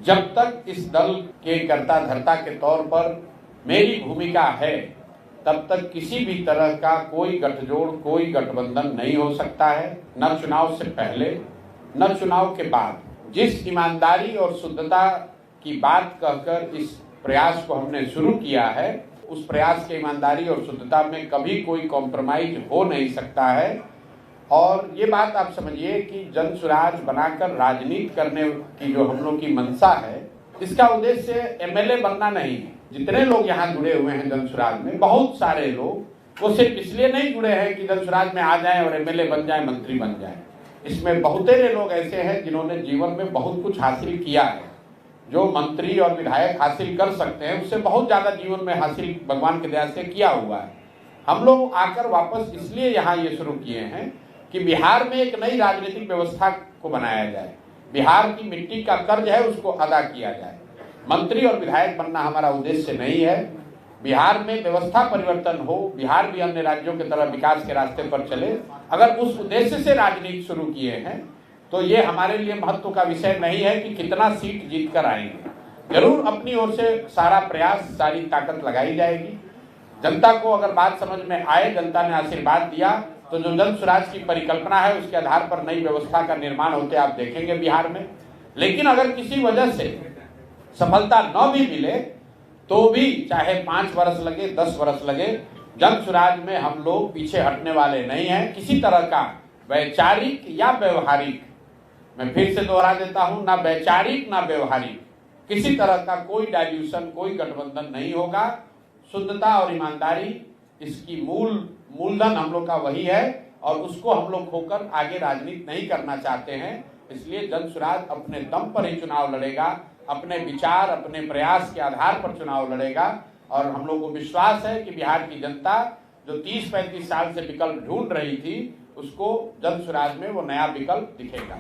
जब तक इस दल के कर्ता धर्ता के तौर पर मेरी भूमिका है, तब तक किसी भी तरह का कोई गठजोड़, कोई गठबंधन नहीं हो सकता है, न चुनाव से पहले न चुनाव के बाद। जिस ईमानदारी और शुद्धता की बात कहकर इस प्रयास को हमने शुरू किया है, उस प्रयास के ईमानदारी और शुद्धता में कभी कोई कॉम्प्रोमाइज हो नहीं सकता है। और ये बात आप समझिए कि जन सुराज बनाकर राजनीति करने की जो हम लोग की मंशा है, इसका उद्देश्य एमएलए बनना नहीं है। जितने लोग यहाँ जुड़े हुए हैं जन सुराज में, बहुत सारे लोग वो सिर्फ इसलिए नहीं जुड़े हैं कि जन सुराज में आ जाएं और एमएलए बन जाएं, मंत्री बन जाएं। इसमें बहुतेरे लोग ऐसे हैं जिन्होंने जीवन में बहुत कुछ हासिल किया है। जो मंत्री और विधायक हासिल कर सकते हैं, उससे बहुत ज्यादा जीवन में हासिल भगवान की दया से किया हुआ है। हम लोग आकर वापस इसलिए यहाँ ये शुरू किए हैं कि बिहार में एक नई राजनीतिक व्यवस्था को बनाया जाए, बिहार की मिट्टी का कर्ज है उसको अदा किया जाए। मंत्री और विधायक बनना हमारा उद्देश्य नहीं है। बिहार में व्यवस्था परिवर्तन हो, बिहार भी अन्य राज्यों की तरह विकास के रास्ते पर चले। अगर उस उद्देश्य से राजनीति शुरू किए हैं तो ये हमारे लिए महत्व का विषय नहीं है कि कितना सीट जीत कर आएंगे। जरूर अपनी ओर से सारा प्रयास, सारी ताकत लगाई जाएगी। जनता को अगर बात समझ में आए, जनता ने आशीर्वाद दिया, तो जो जन सुराज की परिकल्पना है उसके आधार पर नई व्यवस्था का निर्माण होते आप देखेंगे बिहार में। लेकिन अगर किसी वजह से सफलता न भी मिले तो भी चाहे 5 वर्ष लगे, 10 वर्ष लगे, जन सुराज में हम लोग पीछे हटने वाले नहीं हैं। किसी तरह का वैचारिक या व्यवहारिक, मैं फिर से दोहरा देता हूं, ना वैचारिक ना व्यवहारिक, किसी तरह का कोई डाइल्यूशन, कोई गठबंधन नहीं होगा। शुद्धता और ईमानदारी इसकी मूलधन हम लोग का वही है और उसको हम लोग खोकर आगे राजनीति नहीं करना चाहते हैं। इसलिए जन सुराज अपने दम पर ही चुनाव लड़ेगा, अपने विचार, अपने प्रयास के आधार पर चुनाव लड़ेगा। और हम लोग को विश्वास है कि बिहार की जनता जो 30-35 साल से विकल्प ढूंढ रही थी, उसको जन सुराज में वो नया विकल्प दिखेगा।